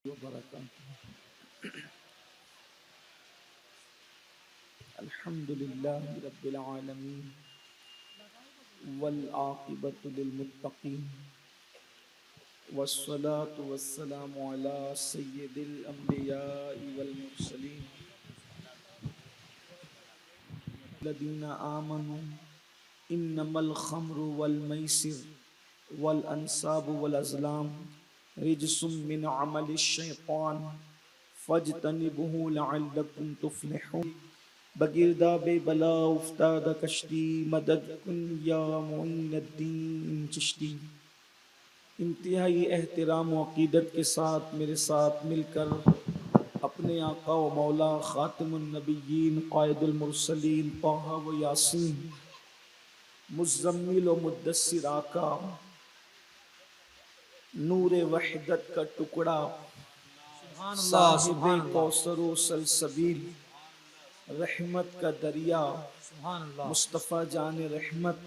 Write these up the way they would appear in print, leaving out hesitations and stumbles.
وبرکاتہ الحمد للہ رب العالمین والعاقبۃ للمتقین والصلاة والسلام علی سید الانبیاء والمرسلین الذین آمنوا انما الخمر والمیسر والانصاب والازلام رجس من عمل الشیطان فاجتنبوه لعلکم تفلحون بگرداب بلا افتاد کشتی مدد کن یا معین الدین چشتی۔ انتہائی احترام و عقیدت کے ساتھ میرے ساتھ مل کر اپنے آقا و مولا خاتم النبیین قائد المرسلین طٰہٰ و یاسین مزمل و مدثر آقا نور وحدت کا ٹکڑا صاحب کوثر و سلسبیل رحمت کا دریا مصطفیٰ جان رحمت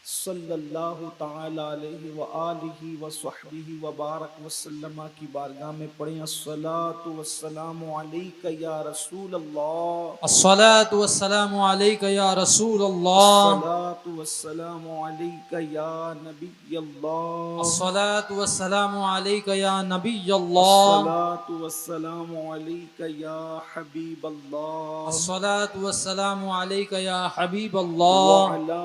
صلی اللہ تعالی علیہ وآلہ وصحبہ وبارک وسلم کی بارگاہ میں پڑھیں الصلاۃ والسلام علیک یا رسول اللہ، الصلاۃ والسلام علیک یا رسول اللہ، الصلاۃ والسلام علیک یا نبی اللہ، الصلاۃ والسلام علیک یا نبی اللہ، الصلاۃ والسلام علیک یا حبیب اللہ، الصلاۃ والسلام علیک یا حبیب اللہ، وعلی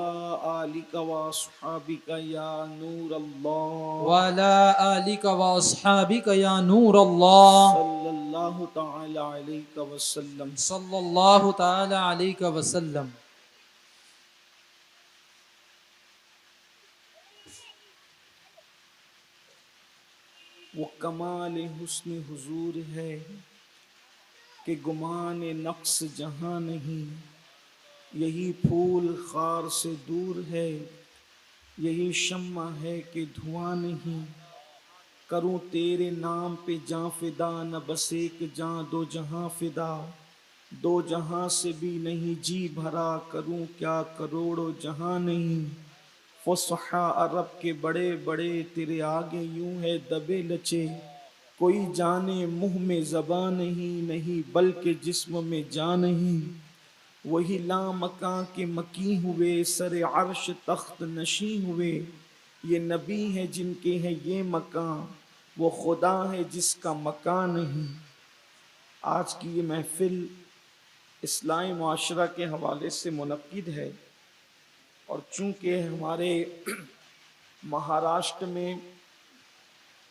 آلک واصحابک یا نور اللہ، وعلی آلک واصحابک یا نور اللہ، صلی اللہ تعالی علیہ وسلم۔ صلی اللہ تعالی علیہ وسلم۔ وہ کمال حسن حضور ہے کہ گمان نقص جہاں نہیں، یہی پھول خار سے دور ہے، یہی شمع ہے کہ دھواں نہیں، کروں تیرے نام پہ جاں فدا، نہ بس ایک جاں دو جہاں فدا، دو جہاں سے بھی نہیں جی بھرا، کروں کیا کروڑوں جہاں نہیں، فصحا عرب کے بڑے بڑے تیرے آگے یوں ہے دبے لچے، کوئی جانے منہ میں زباں نہیں، نہیں بلکہ جسم میں جان نہیں، وہی لامکاں کے مکی ہوئے، سر عرش تخت نشیں ہوئے، یہ نبی ہیں جن کے ہیں یہ مکان، وہ خدا ہے جس کا مکان نہیں۔ آج کی یہ محفل اصلاح معاشرہ کے حوالے سے منعقد ہے، اور چونکہ ہمارے مہاراشٹر میں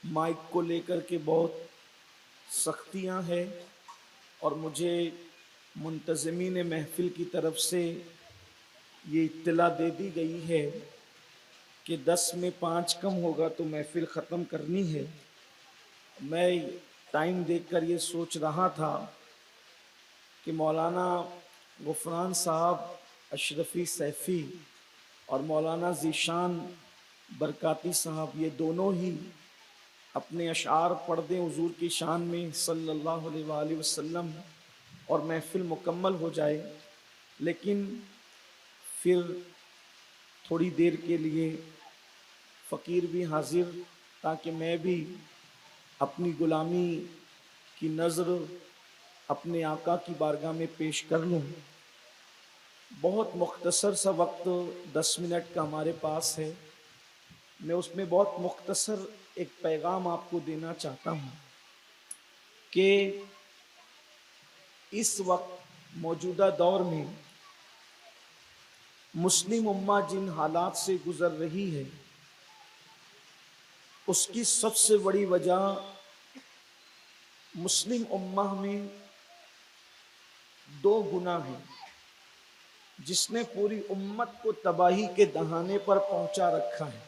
مائک کو لے کر کے بہت سختیاں ہیں، اور مجھے منتظمین محفل کی طرف سے یہ اطلاع دے دی گئی ہے کہ 10 میں 5 کم ہوگا تو محفل ختم کرنی ہے۔ میں ٹائم دیکھ کر یہ سوچ رہا تھا کہ مولانا غفران صاحب اشرفی سیفی اور مولانا ذیشان برکاتی صاحب، یہ دونوں ہی اپنے اشعار پڑھ دیں حضور کی شان میں صلی اللہ علیہ وآلہ وسلم، اور محفل مکمل ہو جائے، لیکن پھر تھوڑی دیر کے لیے فقیر بھی حاضر، تاکہ میں بھی اپنی غلامی کی نظر اپنے آقا کی بارگاہ میں پیش کر لوں۔ بہت مختصر سا وقت 10 منٹ کا ہمارے پاس ہے، میں اس میں بہت مختصر ایک پیغام آپ کو دینا چاہتا ہوں کہ اس وقت موجودہ دور میں مسلم امہ جن حالات سے گزر رہی ہے، اس کی سب سے بڑی وجہ مسلم امہ میں 2 گناہ ہیں جس نے پوری امت کو تباہی کے دہانے پر پہنچا رکھا ہے۔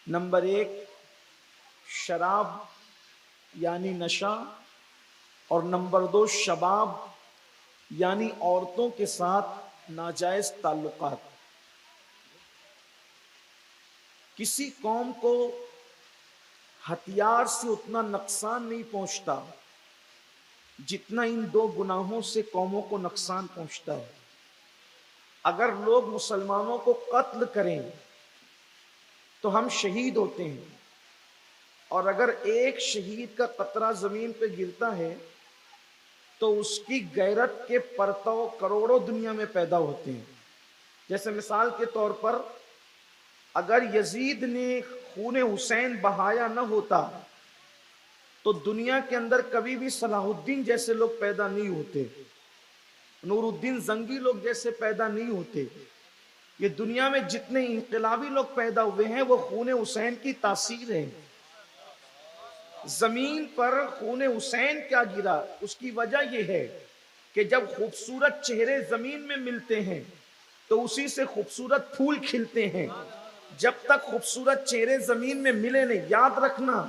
نمبر 1 شراب یعنی نشہ، اور نمبر 2 شباب یعنی عورتوں کے ساتھ ناجائز تعلقات۔ کسی قوم کو ہتھیار سے اتنا نقصان نہیں پہنچتا جتنا ان 2 گناہوں سے قوموں کو نقصان پہنچتا ہے۔ اگر لوگ مسلمانوں کو قتل کریں تو ہم شہید ہوتے ہیں، اور اگر ایک شہید کا قطرہ زمین پہ گرتا ہے تو اس کی غیرت کے پرتو کروڑوں دنیا میں پیدا ہوتے ہیں. جیسے مثال کے طور پر اگر یزید نے خون حسین بہایا نہ ہوتا تو دنیا کے اندر کبھی بھی صلاح الدین جیسے لوگ پیدا نہیں ہوتے، نور الدین زنگی لوگ جیسے پیدا نہیں ہوتے. یہ دنیا میں جتنے انقلابی لوگ پیدا ہوئے ہیں وہ خون حسین کی تاثیر ہے. زمین پر خون حسین کیا گرا؟ اس کی وجہ یہ ہے کہ جب خوبصورت چہرے زمین میں ملتے ہیں تو اسی سے خوبصورت پھول کھلتے ہیں. جب تک خوبصورت چہرے زمین میں ملے نہیں، یاد رکھنا،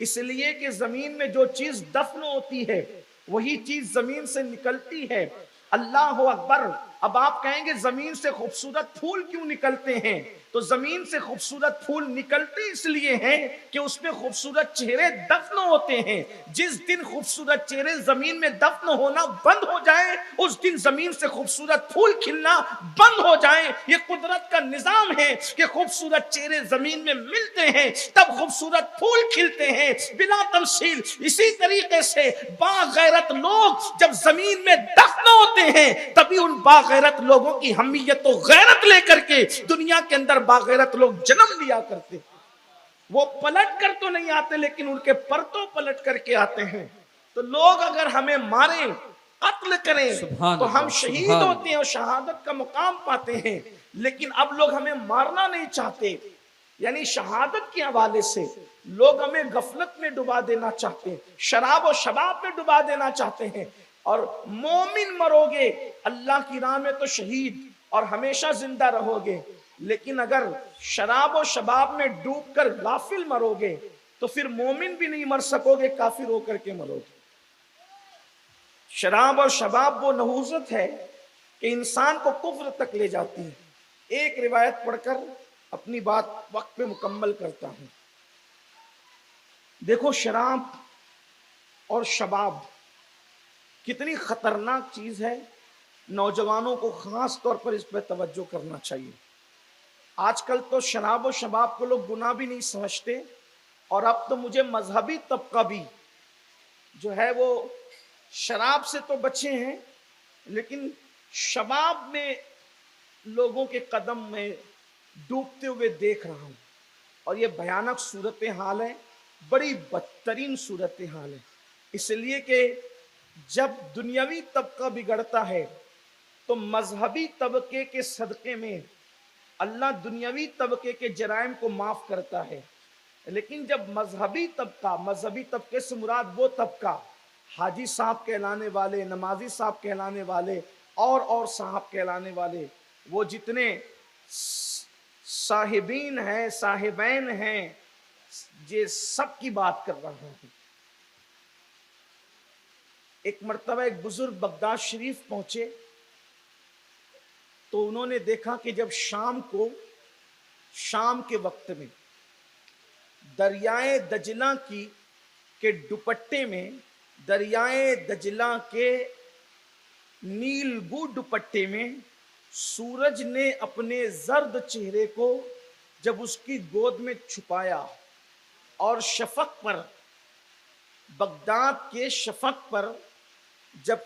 اس لیے کہ زمین میں جو چیز دفن ہوتی ہے وہی چیز زمین سے نکلتی ہے. اللہ اکبر. اب آپ کہیں گے زمین سے خوبصورت پھول کیوں نکلتے ہیں؟ تو زمین سے خوبصورت پھول نکلتے اس لیے ہیں کہ اس میں خوبصورت چہرے دفن ہوتے ہیں. جس دن خوبصورت چہرے زمین میں دفن ہونا بند ہو جائے اس دن زمین سے خوبصورت پھول کھلنا بند ہو جائے. یہ قدرت کا نظام ہے کہ خوبصورت چہرے زمین میں ملتے ہیں تب خوبصورت پھول کھلتے ہیں بلا تمثیل. اسی طریقے سے باغیرت لوگ جب زمین میں دفن ہوتے ہیں تبھی ان باغیرت لوگوں کی حمیت و غیرت لے کر کے دنیا کے اندر باغیرت لوگ جنم لیا کرتے. وہ پلٹ کر تو نہیں آتے لیکن ان کے پرتوں پلٹ کر کے آتے ہیں. تو لوگ اگر ہمیں ماریں، قتل کریں تو ہم شہید ہوتے ہیں اور شہادت کا مقام پاتے ہیں. لیکن اب لوگ ہمیں مارنا نہیں چاہتے، یعنی شہادت کے حوالے سے لوگ ہمیں غفلت میں ڈبا دینا چاہتے ہیں، شراب و شباب میں ڈبا دینا چاہتے ہیں. اور مومن مرو گے اللہ کی راہ میں تو شہید اور ہمیشہ زندہ رہو گے، لیکن اگر شراب و شباب میں ڈوب کر غافل مرو گے تو پھر مومن بھی نہیں مر سکو گے، کافر ہو کر کے مرو گے. شراب اور شباب وہ نحوست ہے کہ انسان کو کفر تک لے جاتی ہے. ایک روایت پڑھ کر اپنی بات وقت پہ مکمل کرتا ہوں. دیکھو شراب اور شباب کتنی خطرناک چیز ہے، نوجوانوں کو خاص طور پر اس پہ توجہ کرنا چاہیے. آج کل تو شراب و شباب کو لوگ گناہ بھی نہیں سمجھتے، اور اب تو مجھے مذہبی طبقہ بھی جو ہے وہ شراب سے تو بچے ہیں لیکن شباب میں لوگوں کے قدم میں ڈوبتے ہوئے دیکھ رہا ہوں. اور یہ بھیانک صورتحال ہے، بڑی بدترین صورتحال ہے. اس لیے کہ جب دنیاوی طبقہ بگڑتا ہے تو مذہبی طبقے کے صدقے میں اللہ دنیاوی طبقے کے جرائم کو معاف کرتا ہے. لیکن جب مذہبی طبقے سے مراد وہ طبقہ حاجی صاحب کہلانے والے، نمازی صاحب کہلانے والے اور صاحب کہلانے والے، وہ جتنے صاحبین ہیں، صاحبین ہیں، یہ سب کی بات کر رہا ہوں. ایک مرتبہ ایک بزرگ بغداد شریف پہنچے تو انہوں نے دیکھا کہ جب شام کے وقت میں دریائے دجلہ کے دوپٹے میں، دریائے دجلہ کے نیل گو دوپٹے میں سورج نے اپنے زرد چہرے کو جب اس کی گود میں چھپایا اور شفق پر، بغداد کے شفق پر جب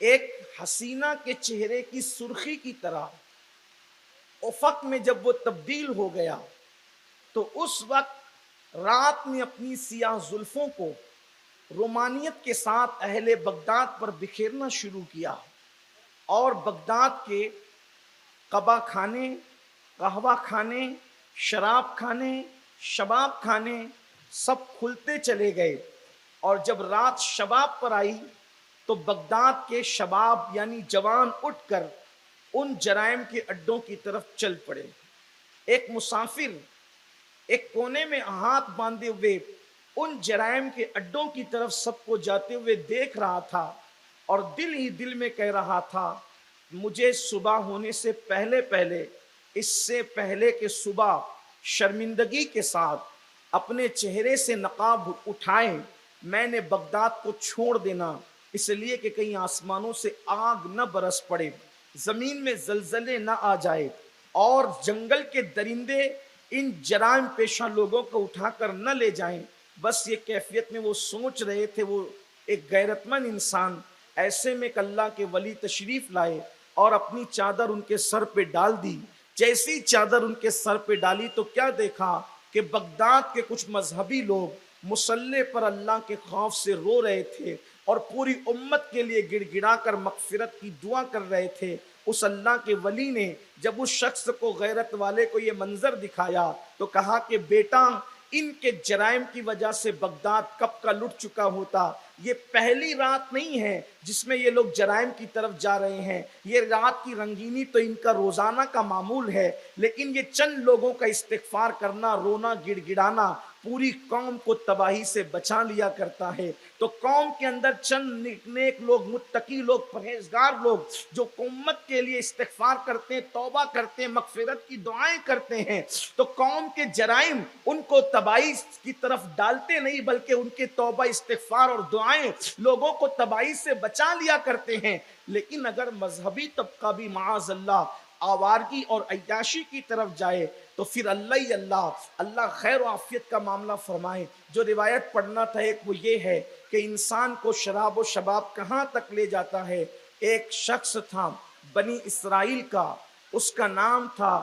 ایک حسینہ کے چہرے کی سرخی کی طرح افق میں جب وہ تبدیل ہو گیا تو اس وقت رات میں اپنی سیاہ زلفوں کو رومانیت کے ساتھ اہل بغداد پر بکھیرنا شروع کیا، اور بغداد کے قبا خانے، قہوہ خانے، شراب خانے، شباب خانے سب کھلتے چلے گئے. اور جب رات شباب پر آئی تو بغداد کے شباب یعنی جوان اٹھ کر ان جرائم کے اڈوں کی طرف چل پڑے. ایک مسافر ایک کونے میں ہاتھ باندھے ہوئے ان جرائم کے اڈوں کی طرف سب کو جاتے ہوئے دیکھ رہا تھا اور دل ہی دل میں کہہ رہا تھا مجھے صبح ہونے سے پہلے اس سے پہلے کہ صبح شرمندگی کے ساتھ اپنے چہرے سے نقاب اٹھائیں میں نے بغداد کو چھوڑ دینا، اس لیے کہ کہیں آسمانوں سے آگ نہ برس پڑے، زمین میں زلزلے نہ آ جائے اور جنگل کے درندے ان جرائم پیشہ لوگوں کو اٹھا کر نہ لے جائیں، بس یہ کیفیت میں وہ سوچ رہے تھے، وہ ایک غیرت مند انسان، ایسے میں کہ اللہ کے ولی تشریف لائے اور اپنی چادر ان کے سر پہ ڈال دی۔ جیسی چادر ان کے سر پہ ڈالی تو کیا دیکھا کہ بغداد کے کچھ مذہبی لوگ مصلی پر اللہ کے خوف سے رو رہے تھے اور پوری امت کے لیے گڑ گڑا کر مغفرت کی دعا کر رہے تھے۔ اس اللہ کے ولی نے جب اس شخص کو، غیرت والے کو، یہ منظر دکھایا تو کہا کہ بیٹا، ان کے جرائم کی وجہ سے بغداد کب کا لٹ چکا ہوتا۔ یہ پہلی رات نہیں ہے جس میں یہ لوگ جرائم کی طرف جا رہے ہیں، یہ رات کی رنگینی تو ان کا روزانہ کا معمول ہے، لیکن یہ چند لوگوں کا استغفار کرنا، رونا، گڑ گڑانا پوری قوم کو تباہی سے بچا لیا کرتا ہے۔ تو قوم کے اندر چند نیک لوگ، متقی لوگ، پرہیزگار لوگ جو امت کے لیے استغفار کرتے ہیں، توبہ کرتے ہیں، مغفرت کی دعائیں کرتے ہیں، تو قوم کے جرائم ان کو تباہی کی طرف ڈالتے نہیں، بلکہ ان کے توبہ، استغفار اور دعائیں لوگوں کو تباہی سے بچا لیا کرتے ہیں۔ لیکن اگر مذہبی طبقہ بھی معاذ اللہ آوارگی اور عیاشی کی طرف جائے تو پھر اللہ ہی اللہ خیر و عافیت کا معاملہ فرمائے۔ جو روایت پڑھنا تھا ایک وہ یہ ہے کہ انسان کو شراب و شباب کہاں تک لے جاتا ہے۔ ایک شخص تھا بنی اسرائیل کا، اس کا نام تھا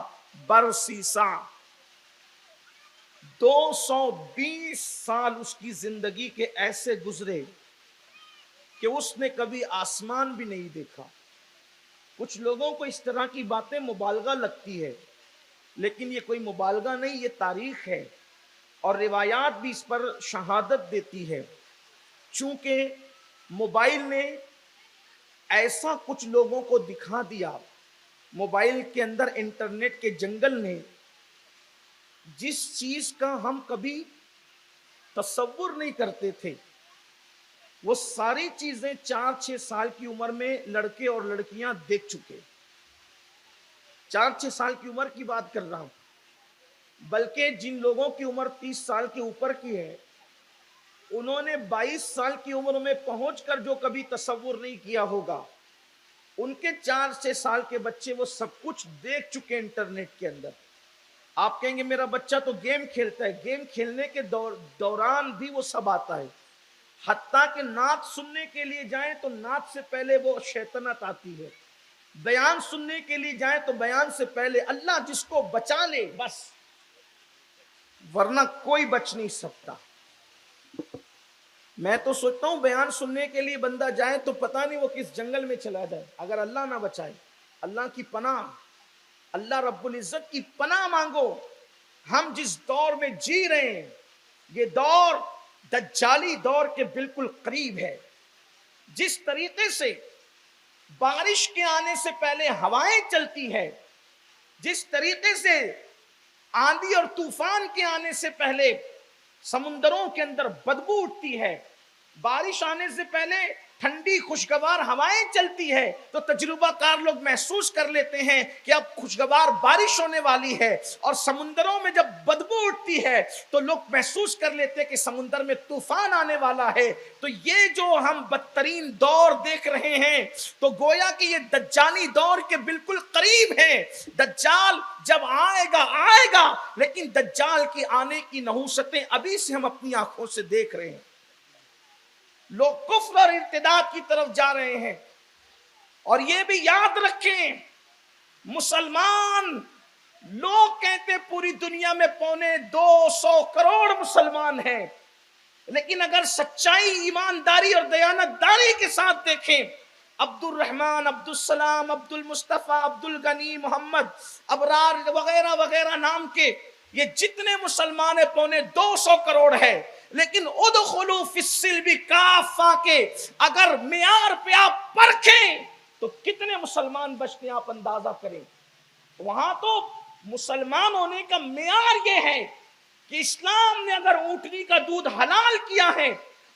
برسیسا۔ 220 سال اس کی زندگی کے ایسے گزرے کہ اس نے کبھی آسمان بھی نہیں دیکھا۔ کچھ لوگوں کو اس طرح کی باتیں مبالغہ لگتی ہے، لیکن یہ کوئی مبالغہ نہیں، یہ تاریخ ہے اور روایات بھی اس پر شہادت دیتی ہے۔ چونکہ موبائل نے ایسا کچھ لوگوں کو دکھا دیا، موبائل کے اندر انٹرنیٹ کے جنگل نے جس چیز کا ہم کبھی تصور نہیں کرتے تھے، وہ ساری چیزیں 4-6 سال کی عمر میں لڑکے اور لڑکیاں دیکھ چکے۔ 4-6 سال کی عمر کی بات کر رہا ہوں، بلکہ جن لوگوں کی عمر 30 سال کے اوپر کی ہے، انہوں نے 22 سال کی عمر میں پہنچ کر جو کبھی تصور نہیں کیا ہوگا، ان کے 4-6 سال کے بچے وہ سب کچھ دیکھ چکے انٹرنیٹ کے اندر۔ آپ کہیں گے میرا بچہ تو گیم کھیلتا ہے، گیم کھیلنے کے دوران بھی وہ سب آتا ہے، حتیٰ کہ نعت سننے کے لیے جائیں تو نعت سے پہلے وہ شیطنت آتی ہے، بیان سننے کے لیے جائیں تو بیان سے پہلے اللہ جس کو بچا لے بس، ورنہ کوئی بچ نہیں سکتا۔ میں تو سوچتا ہوں بیان سننے کے لیے بندہ جائے تو پتہ نہیں وہ کس جنگل میں چلا جائے، اگر اللہ نہ بچائے۔ اللہ کی پناہ، اللہ رب العزت کی پناہ مانگو۔ ہم جس دور میں جی رہے ہیں یہ دور دجالی دور کے بالکل قریب ہے۔ جس طریقے سے بارش کے آنے سے پہلے ہوائیں چلتی ہے، جس طریقے سے آندھی اور طوفان کے آنے سے پہلے سمندروں کے اندر بدبو اٹھتی ہے، بارش آنے سے پہلے ٹھنڈی خوشگوار ہوائیں چلتی ہے، تو تجربہ کار لوگ محسوس کر لیتے ہیں کہ اب خوشگوار بارش ہونے والی ہے، اور سمندروں میں جب بدبو اٹھتی ہے تو لوگ محسوس کر لیتے ہیں کہ سمندر میں طوفان آنے والا ہے۔ تو یہ جو ہم بدترین دور دیکھ رہے ہیں تو گویا کہ یہ دجالی دور کے بالکل قریب ہے۔ دجال جب آئے گا، لیکن دجال کی آنے کی نحوستیں ابھی سے ہم اپنی آنکھوں سے دیکھ رہے ہیں۔ لوگ کفر اور ارتداد کی طرف جا رہے ہیں، اور یہ بھی یاد رکھیں مسلمان لوگ کہتے پوری دنیا میں 250 کروڑ مسلمان ہیں، لیکن اگر سچائی، ایمانداری اور دیانتداری کے ساتھ دیکھیں، عبد الرحمن، عبد السلام، عبد المصطفیٰ، عبد الغنی، محمد ابرار وغیرہ وغیرہ نام کے یہ جتنے مسلمان ہیں 250 کروڑ ہے، لیکن ادخلوا فی السلم کافہ کے اگر معیار پہ آپ پرکھیں تو کتنے مسلمان بچتے ہیں آپ اندازہ کریں۔ وہاں تو مسلمان ہونے کا معیار یہ ہے کہ اسلام نے اگر اونٹنی کا دودھ حلال کیا ہے،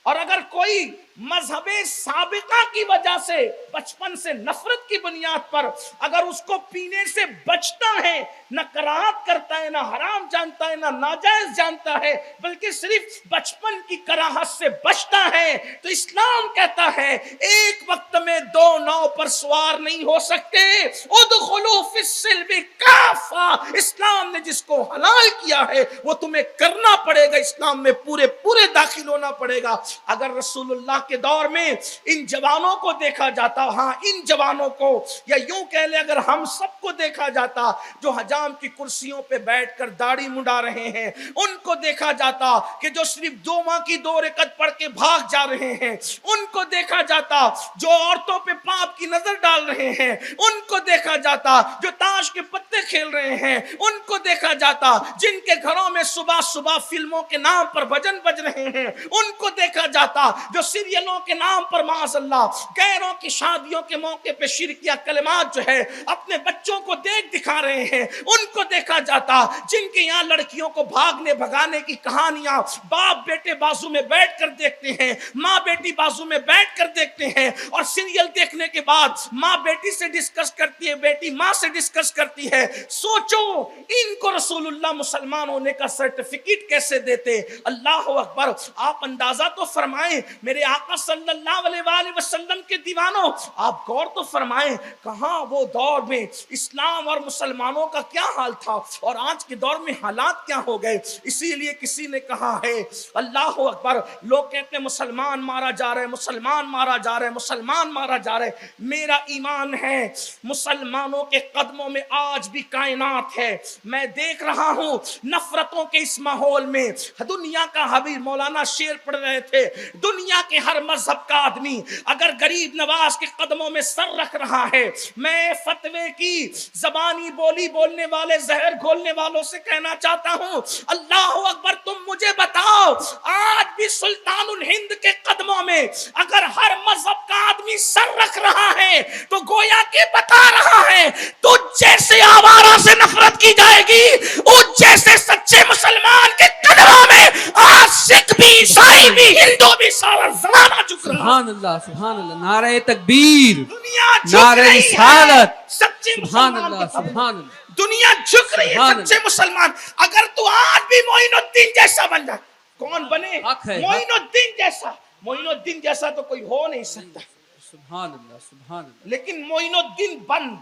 اور اگر کوئی مذہب سابقہ کی وجہ سے بچپن سے نفرت کی بنیاد پر اگر اس کو پینے سے بچتا ہے، نہ کراہت کرتا ہے، نہ حرام جانتا ہے، نہ ناجائز جانتا ہے، بلکہ صرف بچپن کی کراہت سے بچتا ہے، تو اسلام کہتا ہے ایک وقت میں دو ناؤ پر سوار نہیں ہو سکتے۔ ادخلوا فی السلم کافہ، اسلام نے جس کو حلال کیا ہے وہ تمہیں کرنا پڑے گا، اسلام میں پورے داخل ہونا پڑے گا۔ اگر رسول اللہ کے دور میں ان جوانوں کو دیکھا جاتا، ہاں ان جوانوں کو، یا یوں کہہ لیں اگر ہم سب کو دیکھا جاتا جو حجام کی کرسیوں پہ بیٹھ کر داڑھی منڈا رہے ہیں، ان کو دیکھا جاتا کہ جو صرف جمعہ کی 2 رکعت پڑھ کے بھاگ جا رہے ہیں، ان کو دیکھا جاتا جو عورتوں پہ پاپ کی نظر ڈال رہے ہیں، ان کو دیکھا جاتا جو تاش کے پتے کھیل رہے ہیں، ان کو دیکھا جاتا جن کے گھروں میں صبح صبح فلموں کے نام پر بھجن بج رہے ہیں، ان کو دیکھا جاتا جو سیریلوں کے نام پر معاذ اللہ غیروں کی شادیوں کے موقع پہ شرکیہ کلمات جو ہے اپنے بچوں کو دیکھ دکھا رہے ہیں، ان کو دیکھا جاتا جن کے یہاں لڑکیوں کو بھاگنے بھگانے کی کہانیاں باپ بیٹے بازو میں بیٹھ کر دیکھتے ہیں، ماں بیٹی بازو میں بیٹھ کر دیکھتے ہیں، اور سیریل دیکھنے کے بعد ماں بیٹی سے ڈسکس کرتی ہے، بیٹی ماں سے ڈسکس کرتی ہے۔ سوچو ان کو رسول اللہ مسلمان ہونے کا سرٹیفکیٹ کیسے دیتے؟ اللہ اکبر! آپ اندازہ تو فرمائیں میرے آقا صلی اللہ علیہ وآلہ وسلم کے دیوانوں، آپ غور تو فرمائیں کہاں وہ دور میں اسلام اور مسلمانوں کا کیا حال تھا اور آج کے دور میں حالات کیا ہو گئے۔ اسی لیے کسی نے کہا ہے اللہ اکبر، لوگ کہتے ہیں مسلمان مارا جا رہا ہے، مسلمان مارا جا رہا ہے، مسلمان مارا جا رہا ہے۔ میرا ایمان ہے مسلمانوں کے قدموں میں آج بھی کائنات ہے۔ میں دیکھ رہا ہوں نفرتوں کے اس ماحول میں دنیا کا حبیب مولانا شعر پڑھ رہے تھے، دنیا کے ہر مذہب کا آدمی اگر غریب نواز کے قدموں میں سر رکھ رہا ہے، میں فتوے کی زبانی بولی بولنے والے زہر گھولنے والوں سے کہنا چاہتا ہوں اللہ اکبر، تم مجھے بتاؤ آج بھی سلطان الہند کے قدموں میں اگر ہر مذہب کا آدمی سر رکھ رہا ہے تو گویا کہ بتا رہا ہے تو جیسے آوارہ سے نفرت کی جائے گی اس جیسے سچے مسلمان کے قدموں میں آج سکھ بھی عیسائی بھی ہندو بھی سارا زمانہ جھک رہا ہے۔ سبحان اللہ، سبحان اللہ، نعرہ تکبیر، دنیا جھک نعرہ رہی رسالت، ہے سچے سبحان مسلمان اللہ، کے قدموں سبحان میں۔ اللہ، دنیا جھک رہی ہے سبحان سچے مسلمان۔ اگر تو آج بھی معین الدین جیسا بن جائے، کون بنے؟ حق ہے، معین الدین جیسا۔ معین الدین جیسا تو کوئی ہو نہیں سکتا، سبحان اللہ، سبحان اللہ، لیکن معین الدین بن۔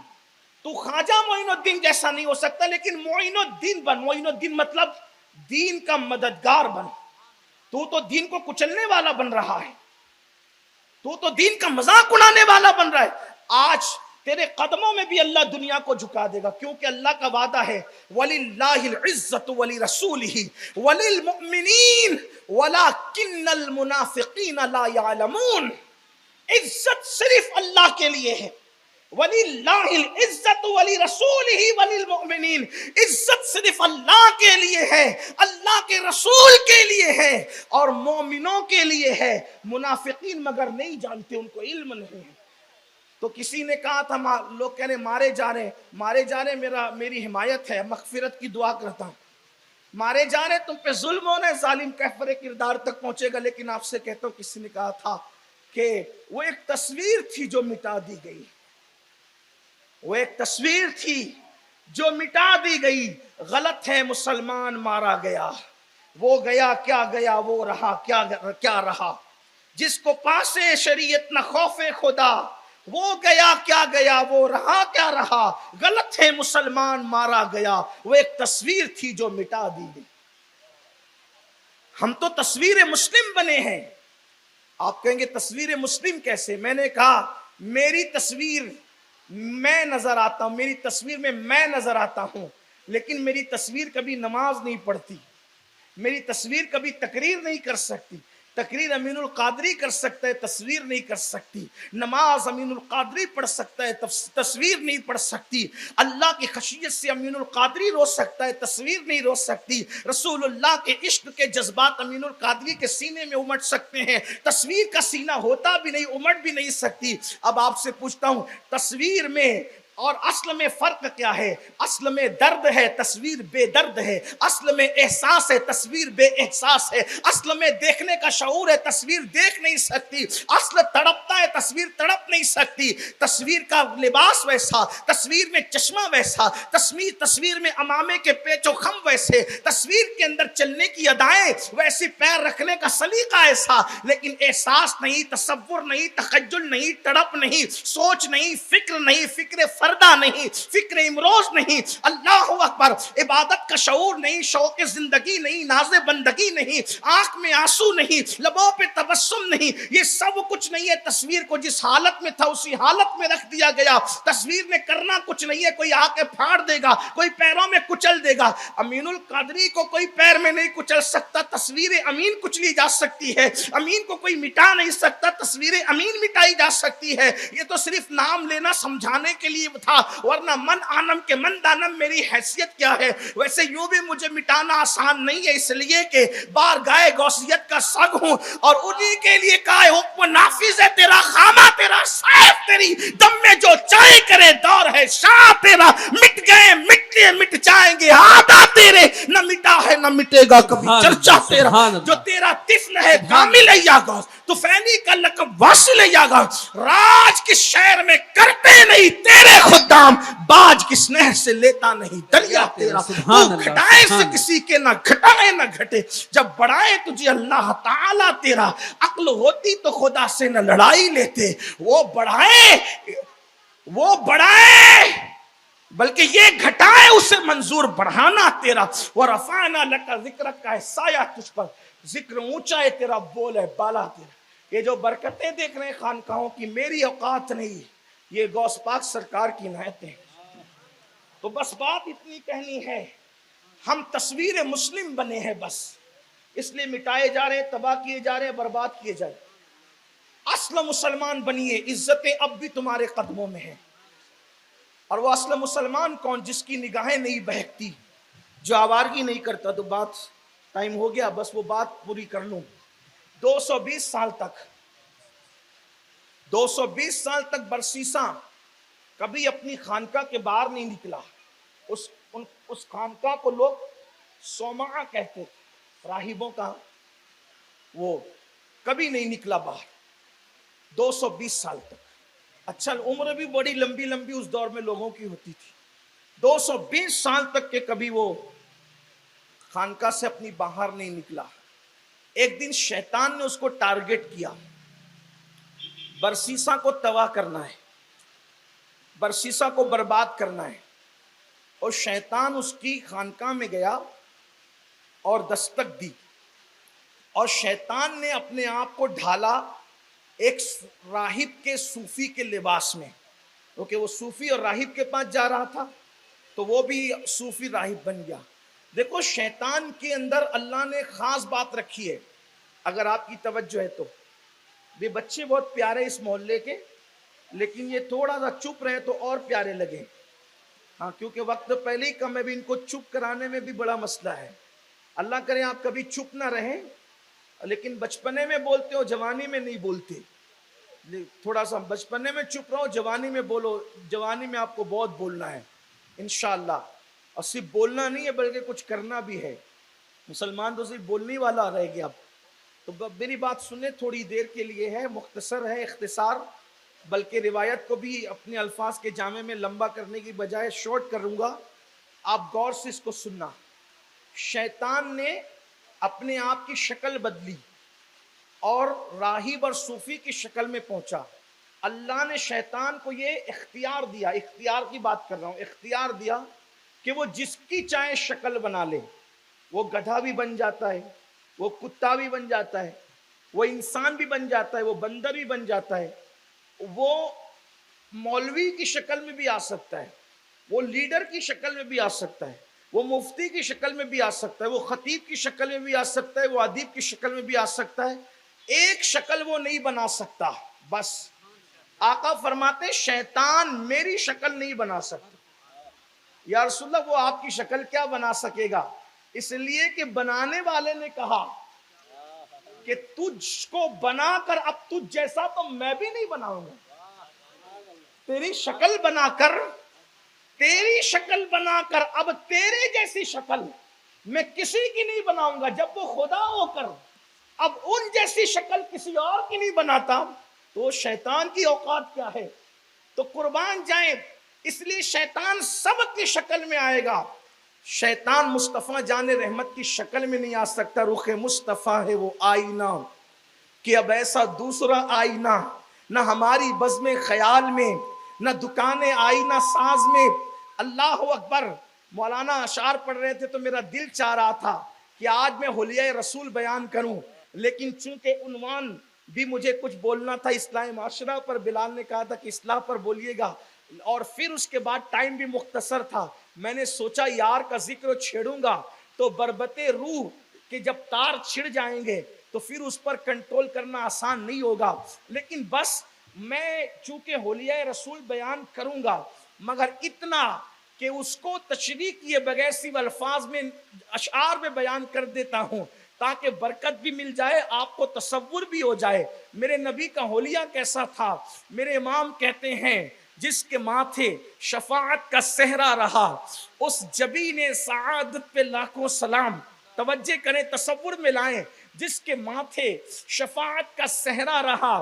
تو خواجہ معین الدین جیسا نہیں ہو سکتا، لیکن معین الدین بن۔ معین الدین مطلب دین کا مددگار بن۔ تو دین کو کچلنے والا بن رہا ہے، تو دین کا مذاق اڑانے والا بن رہا ہے۔ آج تیرے قدموں میں بھی اللہ دنیا کو جھکا دے گا، کیونکہ اللہ کا وعدہ ہے وَلِلَّهِ الْعِزَّةُ وَلِرَسُولِهِ وَلِلْمُؤْمِنِينَ وَلَكِنَّ الْمُنَافِقِينَ لَا يَعْلَمُونَ۔ عزت صرف اللہ کے لیے ہے، وَلِلَّهِ الْعِزَّةُ وَلِرَسُولِهِ وَلِلْمُؤْمِنِينَ، عزت صرف اللہ کے لیے ہے، اللہ کے رسول کے لیے ہے اور مومنوں کے لیے ہے۔ منافقین مگر نہیں جانتے، ان کو علم نہیں ہے۔ تو کسی نے کہا تھا لوگ کہہ رہے مارے جا رہے، میری حمایت ہے، مغفرت کی دعا کرتا ہوں۔ مارے جا رہے تم پہ ظلم ہونا ہے، ظالم کہفر کردار تک پہنچے گا۔ لیکن آپ سے کہتا ہوں کسی نے کہا تھا کہ وہ ایک تصویر تھی جو مٹا دی گئی، وہ ایک تصویر تھی جو مٹا دی گئی۔ غلط ہے مسلمان مارا گیا، وہ گیا کیا گیا، وہ رہا کیا رہا۔ جس کو پاسے شریعت نہ خوف خدا، وہ گیا کیا گیا، وہ رہا کیا رہا۔ غلط ہے مسلمان مارا گیا، وہ ایک تصویر تھی جو مٹا دی گئی۔ ہم تو تصویر مسلم بنے ہیں۔ آپ کہیں گے تصویر مسلم کیسے؟ میں نے کہا میری تصویر میں نظر آتا ہوں، میری تصویر میں میں نظر آتا ہوں، لیکن میری تصویر کبھی نماز نہیں پڑھتی، میری تصویر کبھی تقریر نہیں کر سکتی۔ تقریر امین القادری کر سکتا ہے، تصویر نہیں کر سکتی۔ نماز امین القادری پڑھ سکتا ہے، تصویر نہیں پڑھ سکتی۔ اللہ کی خشیت سے امین القادری رو سکتا ہے، تصویر نہیں رو سکتی۔ رسول اللہ کے عشق کے جذبات امین القادری کے سینے میں امٹ سکتے ہیں، تصویر کا سینہ ہوتا بھی نہیں، امٹ بھی نہیں سکتی۔ اب آپ سے پوچھتا ہوں تصویر میں اور اصل میں فرق کیا ہے؟ اصل میں درد ہے، تصویر بے درد ہے. اصل میں احساس ہے، تصویر بے احساس ہے. اصل میں دیکھنے کا شعور ہے، تصویر دیکھ نہیں سکتی. اصل تڑپتا ہے، تصویر تڑپ نہیں سکتی. تصویر کا لباس ویسا، تصویر میں چشمہ ویسا، تصویر میں امامے کے پیچ و خم ویسے، تصویر کے اندر چلنے کی ادائیں ویسی، پیر رکھنے کا سلیقہ ایسا. لیکن احساس نہیں، تصور نہیں، تخیل نہیں، تڑپ نہیں، سوچ نہیں، فکر نہیں، فکر فردہ نہیں، فکر امروز نہیں. اللہ اکبر. عبادت کا شعور نہیں، شوق زندگی نہیں، ناز بندگی نہیں، آنکھ میں آنسو نہیں، لبوں پہ تبسم نہیں. یہ سب کچھ نہیں ہے. تصویر کو جس حالت میں تھا اسی حالت میں رکھ دیا گیا. تصویر میں کرنا کچھ نہیں ہے. کوئی آ کے پھاڑ دے گا، کوئی پیروں میں کچل دے گا. امین القادری کو کوئی پیر میں نہیں کچل سکتا، تصویر امین کچلی جا سکتی ہے. امین کو کوئی مٹا نہیں سکتا، تصویر امین مٹائی جا سکتی ہے. یہ تو صرف نام لینا سمجھانے کے لیے تھا، ورنہ من آنم کے من دانم میری حیثیت کیا ہے. ویسے یوں بھی مجھے مٹانا آسان نہیں ہے، اس لیے کہ بار گائے غوثیت کا سگ ہوں، اور انہی کے لیے کہا ہے حکم نافذ ہے تیرا، خامہ تیرا، سیف تیری، دم میں جو چاہے کرے دور ہے شاہ تیرا. مٹ گئے مٹ لیے مٹ جائیں گے آدھا تیرے، نہ مٹا ہے نہ مٹے گا کبھی چرچا تیرا. جو تیرا طفل ہے کامل ہے یا غوث، تو فینی کا لقب واصل ہے یا غوث. راج کس شہر میں کرتے نہیں تیرے خدام، باج کس نہر سے لیتا نہیں دریا تیرا. تو گھٹائے سے کسی کے نہ گھٹائے نہ گھٹے، جب بڑھائے تجھے اللہ تعالیٰ تیرا. عقل ہوتی تو خدا سے نہ لڑائی لیتے. وہ بڑھائے بلکہ یہ گھٹائے، اسے منظور بڑھانا تیرا. وَرَفَعْنَا لَكَ ذِكْرَكَ ہے سایہ تجھ پر، ذکر اونچا ہے تیرا، بول ہے بالا تیرا. یہ جو برکتیں دیکھ رہے ہیں خانقاہوں کی، میری اوقات نہیں، یہ غوث پاک سرکار کی عنایتیں. تو بس بات اتنی کہنی ہے، ہم تصویر مسلم بنے ہیں بس، اس لیے مٹائے جا رہے، تباہ کیے جا رہے، برباد کیے جا رہے. اصل مسلمان بنیے، عزتیں اب بھی تمہارے قدموں میں ہیں. اور وہ اصل مسلمان کون؟ جس کی نگاہیں نہیں بہکتی، جو آوارگی نہیں کرتا. تو بات ٹائم ہو گیا، بس وہ بات پوری کر لوں. 220 سال تک برسیساں کبھی اپنی خانقاہ کے باہر نہیں نکلا. اس خانقاہ کو لوگ صومعہ کہتے تھے، راہبوں کا. وہ کبھی نہیں نکلا باہر 220 سال تک. اچھا، عمر بھی بڑی لمبی لمبی اس دور میں لوگوں کی ہوتی تھی. 220 سال تک کے کبھی وہ خانقاہ سے اپنی باہر نہیں نکلا. ایک دن شیطان نے اس کو ٹارگٹ کیا، برسیسا کو تباہ کرنا ہے، برسیسا کو برباد کرنا ہے. اور شیطان اس کی خانقاہ میں گیا اور دستک دی، اور شیطان نے اپنے آپ کو ڈھالا ایک راہب کے صوفی کے لباس میں، کیونکہ وہ صوفی اور راہب کے پاس جا رہا تھا تو وہ بھی صوفی راہب بن گیا. دیکھو شیطان کے اندر اللہ نے خاص بات رکھی ہے، اگر آپ کی توجہ ہے تو. یہ بچے بہت پیارے اس محلے کے، لیکن یہ تھوڑا سا چپ رہے تو اور پیارے لگے. ہاں، کیونکہ وقت پہلے ہی کم ہے، بھی ان کو چپ کرانے میں بھی بڑا مسئلہ ہے. اللہ کرے آپ کبھی چپ نہ رہیں، لیکن بچپنے میں بولتے ہو، جوانی میں نہیں بولتے. تھوڑا سا بچپنے میں چپ رہو، جوانی میں بولو. جوانی میں آپ کو بہت بولنا ہے انشاءاللہ، اور صرف بولنا نہیں ہے بلکہ کچھ کرنا بھی ہے. مسلمان تو صرف بولنے والا رہ گیا. تو میری بات سنیں، تھوڑی دیر کے لیے ہے، مختصر ہے، اختصار، بلکہ روایت کو بھی اپنے الفاظ کے جامع میں لمبا کرنے کی بجائے شارٹ کروں گا. آپ غور سے اس کو سننا. شیطان نے اپنے آپ کی شکل بدلی اور راہب اور صوفی کی شکل میں پہنچا. اللہ نے شیطان کو یہ اختیار دیا، اختیار کی بات کر رہا ہوں، اختیار دیا کہ وہ جس کی چاہے شکل بنا لے. وہ گدھا بھی بن جاتا ہے، وہ کتا بھی بن جاتا ہے، وہ انسان بھی بن جاتا ہے، وہ بندر بھی بن جاتا ہے، وہ مولوی کی شکل میں بھی آ سکتا ہے، وہ لیڈر کی شکل میں بھی آ سکتا ہے، وہ مفتی کی شکل میں بھی آ سکتا ہے، وہ خطیب کی شکل میں بھی آ سکتا ہے، وہ ادیب کی شکل میں بھی آ سکتا ہے. ایک شکل وہ نہیں بنا سکتا. بس آقا فرماتے شیطان میری شکل نہیں بنا سکتا. یا رسول اللہ وہ آپ کی شکل کیا بنا سکے گا؟ اس لیے کہ بنانے والے نے کہا کہ تجھ کو بنا کر اب تجھ جیسا تو میں بھی نہیں بناؤں گا. تیری شکل بنا کر تیری شکل بنا کر اب تیرے جیسی شکل میں کسی کی نہیں بناؤں گا. جب وہ خدا ہو کر اب ان جیسی شکل کسی اور کی نہیں بناتا تو شیطان کی اوقات کیا ہے. تو قربان جائیں، اس لیے شیطان سب کی شکل میں آئے گا. شیطان مصطفیٰ جان رحمت کی شکل میں نہیں آ سکتا. رخ مصطفیٰ ہے وہ آئینہ کہ اب ایسا دوسرا آئینہ نہ ہماری بزم خیال میں، نہ دکان آئینہ ساز میں. اللہ اکبر. مولانا اشعار پڑھ رہے تھے تو میرا دل چاہ رہا تھا کہ آج میں حلیہ رسول بیان کروں، لیکن چونکہ عنوان بھی مجھے کچھ بولنا تھا اصلاح معاشرہ پر. بلال نے کہا تھا کہ اصلاح پر بولیے گا، اور پھر اس کے بعد ٹائم بھی مختصر تھا. میں نے سوچا یار کا ذکر چھیڑوں گا تو بربط روح کہ جب تار چھڑ جائیں گے تو پھر اس پر کنٹرول کرنا آسان نہیں ہوگا. لیکن بس میں چونکہ حلیہ رسول بیان کروں گا، مگر اتنا کہ اس کو تشریح کیے بغیر صرف الفاظ میں اشعار میں بیان کر دیتا ہوں تاکہ برکت بھی مل جائے، آپ کو تصور بھی ہو جائے میرے نبی کا حلیہ کیسا تھا. میرے امام کہتے ہیں جس کے ماتھے شفاعت کا صحرا رہا اس جبین سعادت پہ لاکھوں سلام. توجہ کریں، تصور میں لائیں. جس کے ماتھے شفاعت کا صحرا رہا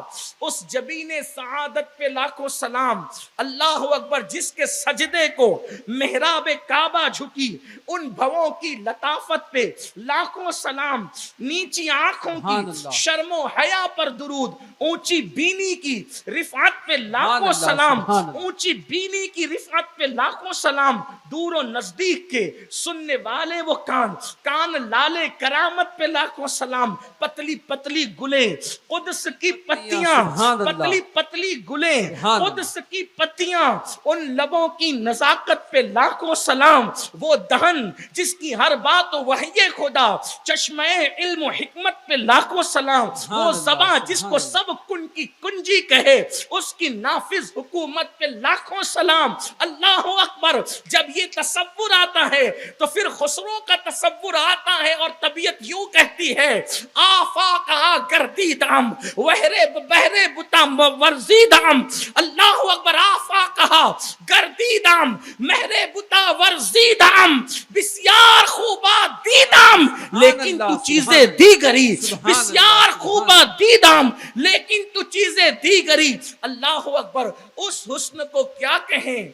اس جبین سعادت پہ لاکھوں سلام. اللہ اکبر. جس کے سجدے کو محراب کعبہ جھکی ان بھووں کی لطافت پہ لاکھوں سلام. نیچی آنکھوں کی شرم و حیا پر درود، اونچی بینی کی رفعت پہ لاکھوں سلام. اونچی بینی کی رفعت پہ لاکھوں سلام. دور و نزدیک کے سننے والے وہ کان لالے کرامت پہ لاکھوں سلام. پتلی پتلی گلیں قدس کی پتیاں، پتلی پتلی گلیں قدس کی پتیاں، ان لبوں کی نزاکت پہ لاکھوں سلام. وہ دہن جس کی ہر بات وحی خدا، چشمہ علم و حکمت پہ لاکھوں سلام. وہ زباں جس کو سب کن کی کنجی کہے اس کی نافذ حکومت پہ لاکھوں سلام. اللہ اکبر. جب یہ تصور آتا ہے تو پھر خسرو کا تصور آتا ہے اور طبیعت یوں کہتی ہے آفاقہ گردیدام وہرے بہرے بتام ورزیدام. اللہ اکبر. آفاقہ گردیدام مہرے بتا ورزیدام بسیار خوبا دیدام لیکن تو چیزیں دیگری. بسیار خوبا دیدام لیکن تو چیزیں دیگری. اللہ اکبر. اس حسن کو کیا کہیں؟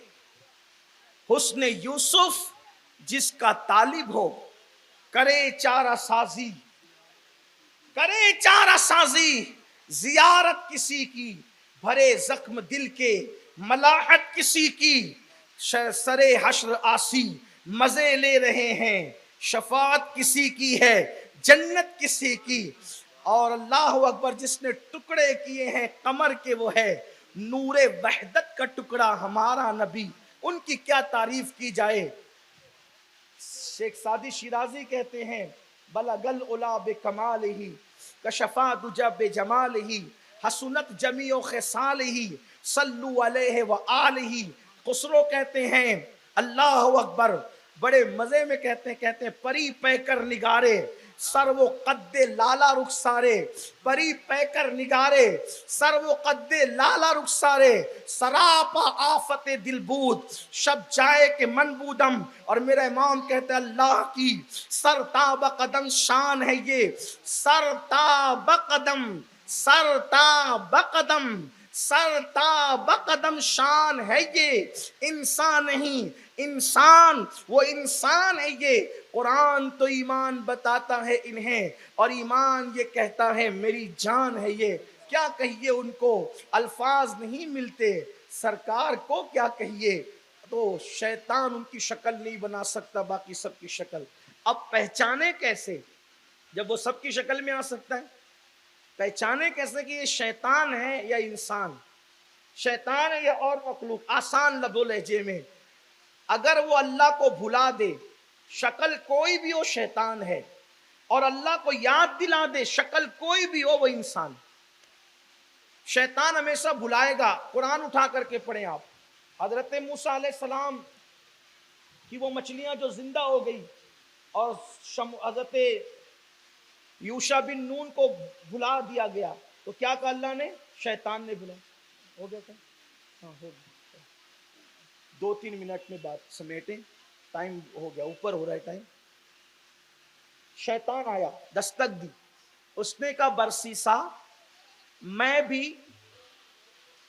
حسن یوسف جس کا طالب ہو کرے چارہ سازی، کرے چارہ سازی. زیارت کسی کی بھرے زخم دل کے، ملاحت کسی کی سرے حشر آسی مزے لے رہے ہیں. شفاعت کسی کی ہے، جنت کسی کی. اور اللہ اکبر. جس نے ٹکڑے کیے ہیں قمر کے وہ ہے نور وحدت کا ٹکڑا ہمارا نبی. ان کی کیا تعریف کی جائے. شیخ سعدی شیرازی کہتے ہیں بلغل علا بکمالہ کشفا دجا بجمالہ حسنت جمیع خصالہ صلو علیہ وآلہ. خسرو کہتے ہیں اللہ اکبر بڑے مزے میں کہتے ہیں پری پہ کر نگارے سر و قد لالا رخسارے. پری پہ کر نگارے سر و قد لالا رخسارے سراپا آفت دل بود شب جائے کہ من بودم. اور میرا امام کہتے ہیں اللہ کی سرتاب قدم شان ہے یہ. سرتاب قدم، سرتاب قدم، سرتاب قدم شان ہے یہ. انسان نہیں انسان، وہ انسان ہے یہ. قرآن تو ایمان بتاتا ہے انہیں اور ایمان یہ کہتا ہے میری جان ہے یہ. کیا کہیے ان کو، الفاظ نہیں ملتے. سرکار کو کیا کہیے. تو شیطان ان کی شکل نہیں بنا سکتا، باقی سب کی شکل. اب پہچانے کیسے جب وہ سب کی شکل میں آ سکتا ہے؟ پہچانے کیسے کہ یہ شیطان ہے یا انسان، شیطان ہے یا اور مخلوق. آسان لب و لہجے میں اگر وہ اللہ کو بھلا دے شکل کوئی بھی ہو شیطان ہے، اور اللہ کو یاد دلا دے شکل کوئی بھی ہو وہ انسان. شیطان ہمیشہ بھلائے گا. قرآن اٹھا کر کے پڑھیں آپ. حضرت موسیٰ علیہ السلام کی وہ مچھلیاں جو زندہ ہو گئی اور حضرت یوشع بن نون کو بھلا دیا گیا تو کیا کہا اللہ نے؟ شیطان نے بھلا. ہو گیا کیا؟ ہاں ہو گیا. 2-3 منٹ میں بات سمیٹیں، ٹائم ہو گیا، اوپر ہو رہا ہے ٹائم۔ شیطان آیا، دستک دی، اس نے کہا برسیسا میں بھی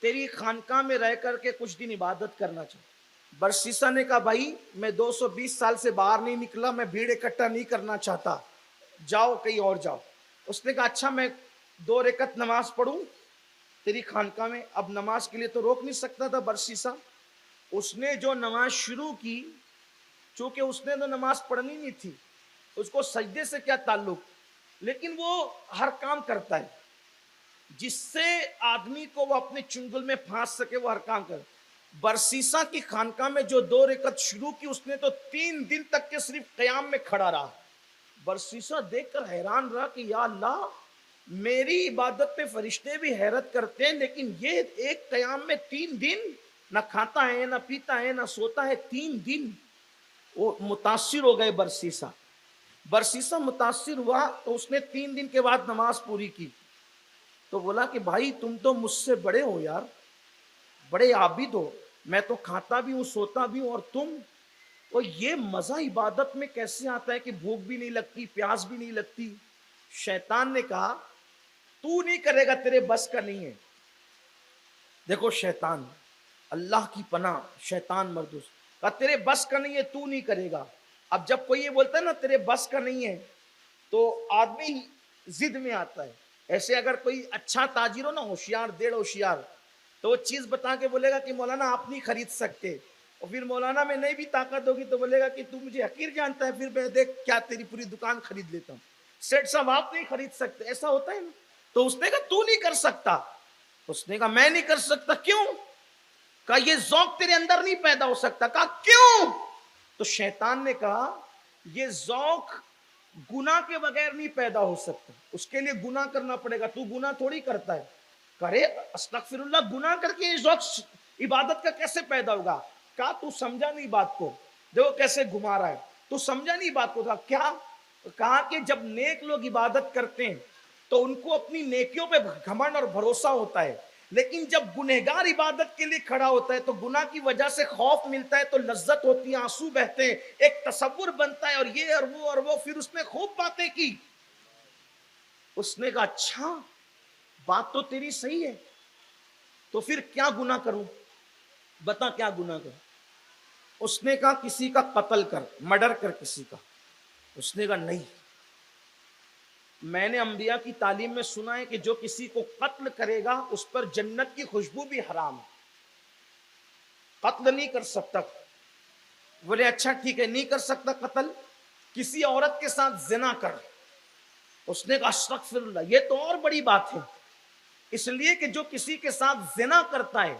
تیری خانقاہ میں رہ کر کے کچھ دن عبادت کرنا چاہتا۔ برسیسا نے کہا بھائی میں 220 سال سے باہر نہیں نکلا، میں بھیڑ اکٹھا نہیں کرنا چاہتا، جاؤ کہیں اور جاؤ۔ اس نے کہا اچھا میں 2 رکعت نماز پڑھوں تیری خانقاہ میں۔ اب نماز کے لیے تو روک نہیں سکتا تھا برسیسا، اس نے جو نماز شروع کی، چونکہ اس نے تو نماز پڑھنی نہیں تھی، اس کو سجدے سے کیا تعلق، لیکن وہ ہر کام کرتا ہے جس سے آدمی کو وہ اپنے چنگل میں پھانس سکے، وہ ہر کام کرتا۔ برسیسا کی خانقاہ میں جو 2 رکعت شروع کی، اس نے تو 3 دن تک کے صرف قیام میں کھڑا رہا۔ برسیسا دیکھ کر حیران رہا کہ یا اللہ، میری عبادت پہ فرشتے بھی حیرت کرتے ہیں، لیکن یہ ایک قیام میں 3 دن نہ کھاتا ہے نہ پیتا ہے نہ سوتا ہے، 3 دن۔ وہ متاثر ہو گئے برسیسا متاثر ہوا تو اس نے 3 دن کے بعد نماز پوری کی، تو بولا کہ بھائی تم تو مجھ سے بڑے ہو یار، بڑے عابد ہو، میں تو کھاتا بھی ہوں سوتا بھی ہوں، اور تم تو یہ مزہ عبادت میں کیسے آتا ہے کہ بھوک بھی نہیں لگتی پیاس بھی نہیں لگتی۔ شیطان نے کہا تو نہیں کرے گا، تیرے بس کا نہیں ہے۔ دیکھو شیطان، اللہ کی پناہ، شیطان مردوس، کہا تیرے بس کا نہیں ہے، تو نہیں کرے گا۔ اب جب کوئی یہ بولتا ہے نا تیرے بس کا نہیں ہے، تو آدمی ضد میں آتا ہے۔ ایسے اگر کوئی اچھا تاجر ہو نا، ہوشیار دیڑ ہوشیار، تو وہ چیز بتا کے بولے گا کہ مولانا آپ نہیں خرید سکتے، اور پھر مولانا میں نہیں بھی طاقت ہوگی تو بولے گا کہ تو مجھے حقیر جانتا ہے، پھر میں دیکھ کیا تیری پوری دکان خرید لیتا ہوں۔ سیٹ صاحب آپ نہیں خرید سکتے، ایسا ہوتا ہے نا۔ تو اس نے کہا تو نہیں کر سکتا، اس نے کہا میں نہیں کر سکتا، کیوں؟ کہا یہ ذوق تیرے اندر نہیں پیدا ہو سکتا۔ کہا کیوں؟ تو شیطان نے کہا یہ ذوق گناہ کے بغیر نہیں پیدا ہو سکتا، اس کے لیے گناہ کرنا پڑے گا، تو گناہ تھوڑی کرتا ہے۔ کرے استغفر اللہ، گناہ کر کے یہ ذوق عبادت کا کیسے پیدا ہوگا؟ کہا تو سمجھا نہیں بات کو، دیکھو کیسے گھما رہا ہے، تو سمجھا نہیں بات کو۔ کیا؟ کہا کہ جب نیک لوگ عبادت کرتے ہیں تو ان کو اپنی نیکیوں پہ گھمنڈ اور بھروسہ ہوتا ہے، لیکن جب گنہگار عبادت کے لیے کھڑا ہوتا ہے تو گناہ کی وجہ سے خوف ملتا ہے، تو لذت ہوتی ہے، آنسو بہتے ہیں، ایک تصور بنتا ہے، اور یہ اور وہ۔ پھر اس نے خوب باتیں کی۔ اس نے کہا اچھا بات تو تیری صحیح ہے، تو پھر کیا گناہ کروں، بتا کیا گناہ کروں؟ اس نے کہا کسی کا قتل کر، مرڈر کر کسی کا۔ اس نے کہا نہیں، میں نے انبیاء کی تعلیم میں سنا ہے کہ جو کسی کو قتل کرے گا اس پر جنت کی خوشبو بھی حرام ہے، قتل نہیں کر سکتا۔ بولے اچھا ٹھیک ہے، نہیں کر سکتا قتل، کسی عورت کے ساتھ زنا کر۔ اس نے کہا استغفر اللہ، یہ تو اور بڑی بات ہے، اس لیے کہ جو کسی کے ساتھ زنا کرتا ہے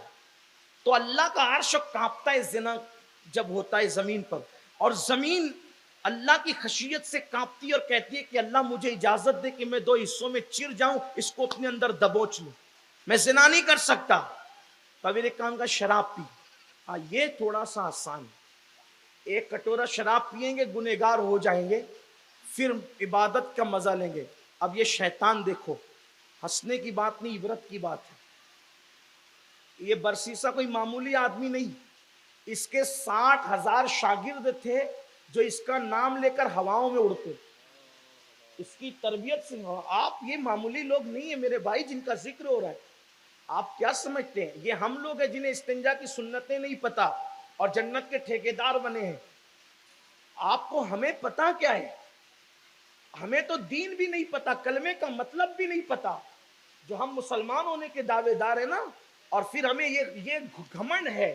تو اللہ کا عرش کانپتا ہے زنا جب ہوتا ہے زمین پر، اور زمین اللہ کی خشیت سے کانپتی ہے اور کہتی ہے کہ اللہ مجھے اجازت دے کہ میں 2 حصوں میں چر جاؤں، اس کو اپنے اندر دبوچ لوں، میں زنا نہیں کر سکتا۔ قبیل ایک کام کا شراب پی، ہاں یہ تھوڑا سا آسان ہے، 1 کٹورا شراب پیئیں گے گنہگار ہو جائیں گے، پھر عبادت کا مزہ لیں گے۔ اب یہ شیطان دیکھو، ہنسنے کی بات نہیں، عبرت کی بات ہے۔ یہ برسیسا کوئی معمولی آدمی نہیں، اس کے 60,000 شاگرد تھے جو اس کا نام لے کر ہواؤں میں اڑتے، اس کی تربیت سے۔ آپ یہ معمولی لوگ نہیں ہیں میرے بھائی جن کا ذکر ہو رہا ہے۔ آپ کیا سمجھتے ہیں یہ ہم لوگ ہیں جنہیں استنجا کی سنتیں نہیں پتا اور جنت کے ٹھیکیدار بنے ہیں؟ آپ کو ہمیں پتا کیا ہے؟ ہمیں تو دین بھی نہیں پتا، کلمے کا مطلب بھی نہیں پتا، جو ہم مسلمان ہونے کے دعوے دار ہیں نا، اور پھر ہمیں یہ گھمنڈ ہے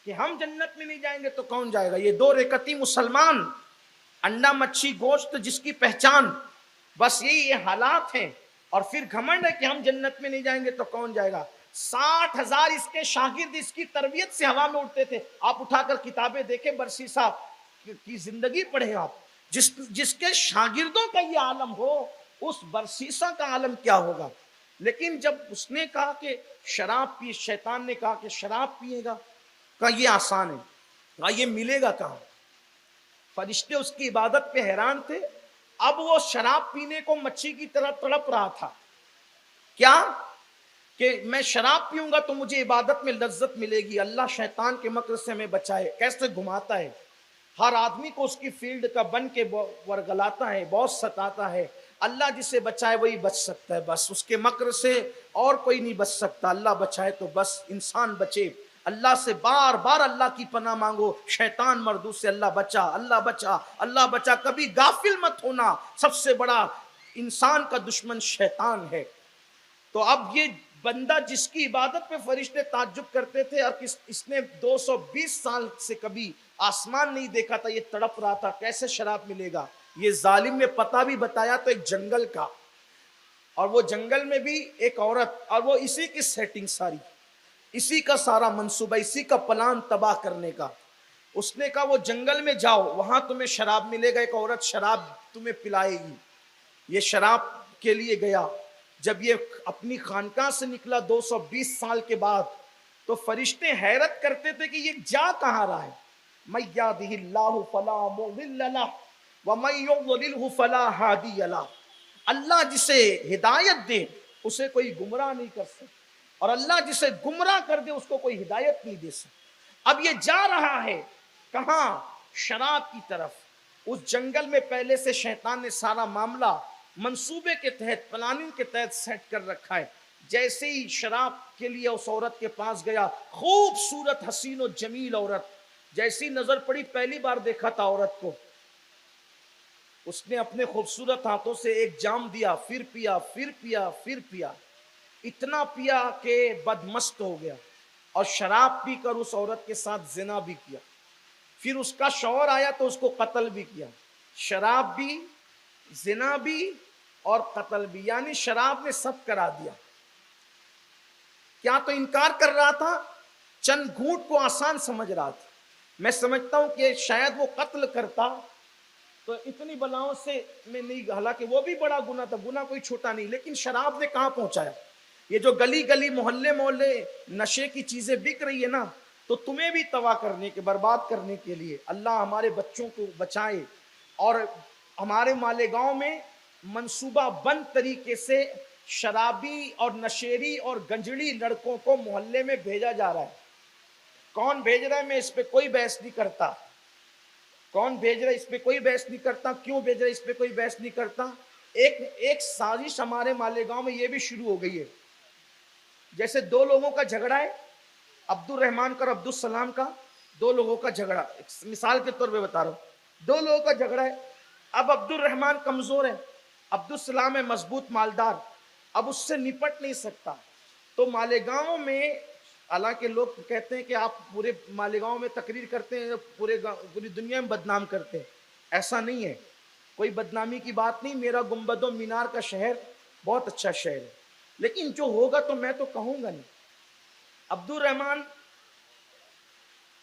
کہ ہم جنت میں نہیں جائیں گے تو کون جائے گا؟ یہ 2 رکعتی مسلمان، انڈا مچھی گوشت جس کی پہچان، بس یہ حالات ہیں، اور پھر گھمنڈ ہے کہ ہم جنت میں نہیں جائیں گے تو کون جائے گا؟ 60,000 اس کے شاگرد اس کی تربیت سے ہوا میں اڑتے تھے۔ آپ اٹھا کر کتابیں دیکھیں، برسیسا کی زندگی پڑھیں آپ، جس کے شاگردوں کا یہ عالم ہو، اس برسیسا کا عالم کیا ہوگا؟ لیکن جب اس نے کہا کہ شراب پی، شیطان نے کہا کہ شراب پیے گا، کہا یہ آسان ہے، کہا یہ ملے گا کہاں؟ فرشتے اس کی عبادت پہ حیران تھے، اب وہ شراب پینے کو مچھی کی طرح تڑپ رہا تھا۔ کیا؟ کہ میں شراب پیوں گا تو مجھے عبادت میں لذت ملے گی. اللہ شیطان کے مکر سے ہمیں بچائے. کیسے گھماتا ہے, ہر آدمی کو اس کی فیلڈ کا بن کے ورگلاتا ہے, بہت ستاتا ہے. اللہ جسے بچائے وہی بچ سکتا ہے, بس اس کے مکر سے اور کوئی نہیں بچ سکتا. اللہ بچائے تو بس انسان بچے. اللہ سے بار بار اللہ کی پناہ مانگو. شیطان مردود سے اللہ بچا, اللہ بچا, اللہ بچا. کبھی غافل مت ہونا, سب سے بڑا انسان کا دشمن شیطان ہے. تو اب یہ بندہ جس کی عبادت پہ فرشتے تعجب کرتے تھے اور اس نے 220 سال سے کبھی آسمان نہیں دیکھا تھا, یہ تڑپ رہا تھا کیسے شراب ملے گا. یہ ظالم نے پتہ بھی بتایا تو ایک جنگل کا, اور وہ جنگل میں بھی ایک عورت, اور وہ اسی کی سیٹنگ ساری, اسی کا سارا منصوبہ, اسی کا پلان تباہ کرنے کا. اس نے کہا وہ جنگل میں جاؤ, وہاں تمہیں شراب ملے گا, ایک عورت شراب تمہیں پلائے گی. یہ شراب کے لیے گیا. جب یہ اپنی خانقاہ سے نکلا 220 سال کے بعد, تو فرشتے حیرت کرتے تھے کہ یہ جا کہاں رہا ہے. مَن یہدہ اللہ فلا مضل لہ ومن یضللہ فلا ہادی لہ. اللہ جسے ہدایت دے اسے کوئی گمراہ نہیں کر سکتا, اور اللہ جسے گمراہ کر دے اس کو کوئی ہدایت نہیں دے سکتا. اب یہ جا رہا ہے کہاں؟ شراب کی طرف. اس جنگل میں پہلے سے شیطان نے سارا معاملہ منصوبے کے تحت, پلاننگ کے تحت سیٹ کر رکھا ہے. جیسے ہی شراب کے لیے اس عورت کے پاس گیا, خوبصورت حسین و جمیل عورت, جیسی نظر پڑی پہلی بار دیکھا تھا عورت کو, اس نے اپنے خوبصورت ہاتھوں سے ایک جام دیا, پھر پیا, پھر پیا, پھر پیا, اتنا پیا کہ بدمست ہو گیا, اور شراب پی کر اس عورت کے ساتھ زنا بھی کیا. پھر اس کا شوہر آیا تو اس کو قتل بھی کیا. شراب بھی, زنا بھی اور قتل بھی, یعنی شراب نے سب کرا دیا. کیا تو انکار کر رہا تھا, چند گھونٹ کو آسان سمجھ رہا تھا. میں سمجھتا ہوں کہ شاید وہ قتل کرتا تو اتنی بلاؤں سے میں نہیں, حالانکہ وہ بھی بڑا گناہ تھا, گناہ کوئی چھوٹا نہیں, لیکن شراب نے کہاں پہنچایا. یہ جو گلی گلی محلے محلے نشے کی چیزیں بک رہی ہے نا, تو تمہیں بھی تباہ کرنے کے, برباد کرنے کے لیے. اللہ ہمارے بچوں کو بچائے. اور ہمارے مالیگاؤں میں منصوبہ بند طریقے سے شرابی اور نشیری اور گنجڑی لڑکوں کو محلے میں بھیجا جا رہا ہے. کون بھیج رہا ہے میں اس پہ کوئی بحث نہیں کرتا, کون بھیج رہا ہے اس پہ کوئی بحث نہیں کرتا, کیوں بھیج رہا ہے اس پہ کوئی بحث نہیں کرتا. ایک سازش ہمارے مالیگاؤں میں یہ بھی شروع ہو گئی ہے. جیسے دو لوگوں کا جھگڑا ہے, عبد الرحمان کا اور عبد السلام کا, دو لوگوں کا جھگڑا, مثال کے طور پہ بتا رہا ہوں, دو لوگوں کا جھگڑا ہے. اب عبد الرحمان کمزور ہے, عبد السلام ہے مضبوط مالدار, اب اس سے نپٹ نہیں سکتا. تو مالیگاؤں میں, حالانکہ لوگ کہتے ہیں کہ آپ پورے مالیگاؤں میں تقریر کرتے ہیں, پوری دنیا میں بدنام کرتے ہیں, ایسا نہیں ہے, کوئی بدنامی کی بات نہیں. میرا گنبد و مینار کا شہر بہت اچھا شہر ہے, لیکن جو ہوگا تو میں تو کہوں گا نہیں. عبد الرحمان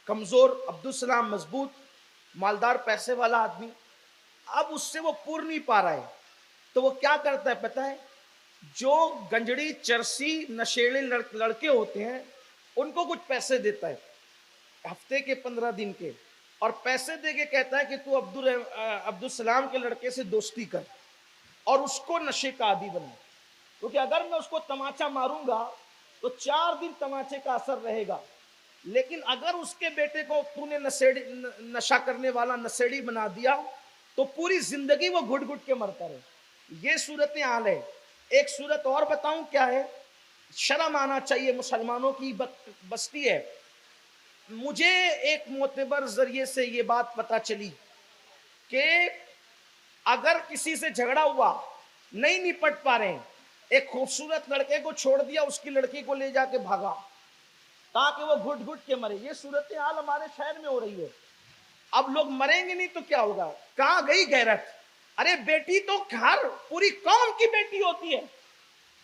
کمزور, عبد السلام مضبوط مالدار پیسے والا آدمی. اب اس سے وہ پور نہیں پا رہا ہے, تو وہ کیا کرتا ہے پتہ ہے, جو گنجڑی چرسی نشیڑے لڑکے ہوتے ہیں ان کو کچھ پیسے دیتا ہے, ہفتے کے 15 دن کے, اور پیسے دے کے کہتا ہے کہ تو عبد السلام کے لڑکے سے دوستی کر اور اس کو نشے کا عادی بنا. کیونکہ اگر میں اس کو تماچا ماروں گا تو 4 دن تماچے کا اثر رہے گا, لیکن اگر اس کے بیٹے کو تو نے نشہ کرنے والا نشیڑی بنا دیا تو پوری زندگی وہ گھٹ گھٹ کے مرتا رہے. یہ صورت حال ہے. ایک صورت اور بتاؤں کیا ہے, شرم آنا چاہیے, مسلمانوں کی بستی ہے. مجھے ایک معتبر ذریعے سے یہ بات پتا چلی کہ اگر کسی سے جھگڑا ہوا, نہیں نپٹ پا رہے ہیں, ایک خوبصورت لڑکے کو چھوڑ دیا, اس کی لڑکی کو لے جا کے بھاگا تاکہ وہ گھٹ گھٹ کے مرے. یہ صورتحال ہمارے شہر میں ہو رہی ہے. اب لوگ مریں گے نہیں تو کیا ہوگا؟ کہاں گئی غیرت؟ ارے بیٹی تو ہر پوری قوم کی بیٹی ہوتی ہے.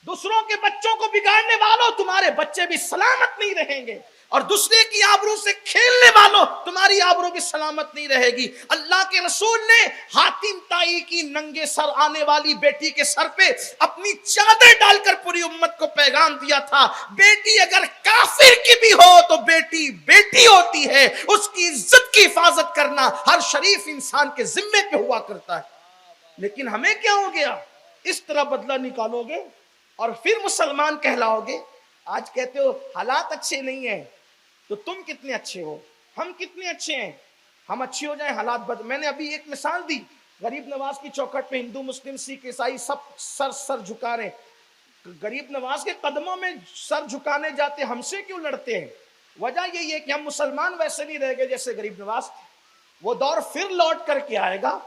دوسروں کے بچوں کو بگاڑنے والوں تمہارے بچے بھی سلامت نہیں رہیں گے, اور دوسرے کی آبرو سے کھیلنے والوں تمہاری آبرو بھی سلامت نہیں رہے گی. اللہ کے رسول نے حاتم طائی کی ننگے سر آنے والی بیٹی کے سر پہ اپنی چادر ڈال کر پوری امت کو پیغام دیا تھا, بیٹی اگر کافر کی بھی ہو تو بیٹی بیٹی ہوتی ہے, اس کی عزت کی حفاظت کرنا ہر شریف انسان کے ذمے پہ ہوا کرتا ہے. لیکن ہمیں کیا ہو گیا, اس طرح بدلہ نکالو گے اور پھر مسلمان کہلاؤ گے. آج کہتے ہو حالات اچھے نہیں ہیں، تو تم کتنے اچھے ہو، ہم کتنے اچھے ہیں؟ ہم اچھے ہو جائیں حالات میں نے ابھی ایک مثال دی، غریب نواز کی چوکھٹ پہ ہندو مسلم سکھ عیسائی سب سر جھکا رہے، غریب نواز کے قدموں میں سر جھکانے جاتے، ہم سے کیوں لڑتے ہیں؟ وجہ یہی ہے کہ ہم مسلمان ویسے نہیں رہ گئے جیسے غریب نواز تھے، وہ دور پھر لوٹ کر کے آئے گا۔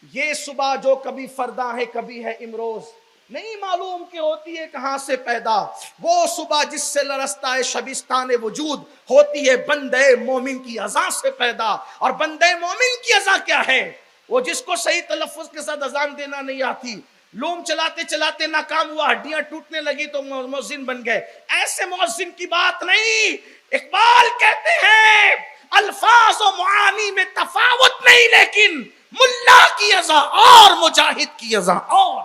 یہ صبح جو کبھی فردا ہے کبھی ہے امروز، نہیں معلوم کہ ہوتی ہے کہاں سے پیدا، وہ صبح جس سے لرزتا ہے شبستان وجود، ہوتی ہے بندے مومن کی اذان سے پیدا۔ اور بندے مومن کی اذان کیا ہے؟ وہ جس کو صحیح تلفظ کے ساتھ اذان دینا نہیں آتی، لوم چلاتے چلاتے ناکام ہوا، ہڈیاں ٹوٹنے لگی تو مؤذن بن گئے، ایسے مؤذن کی بات نہیں۔ اقبال کہتے ہیں الفاظ و معانی میں تفاوت نہیں، لیکن ملا کی اذان اور مجاہد کی اذان اور۔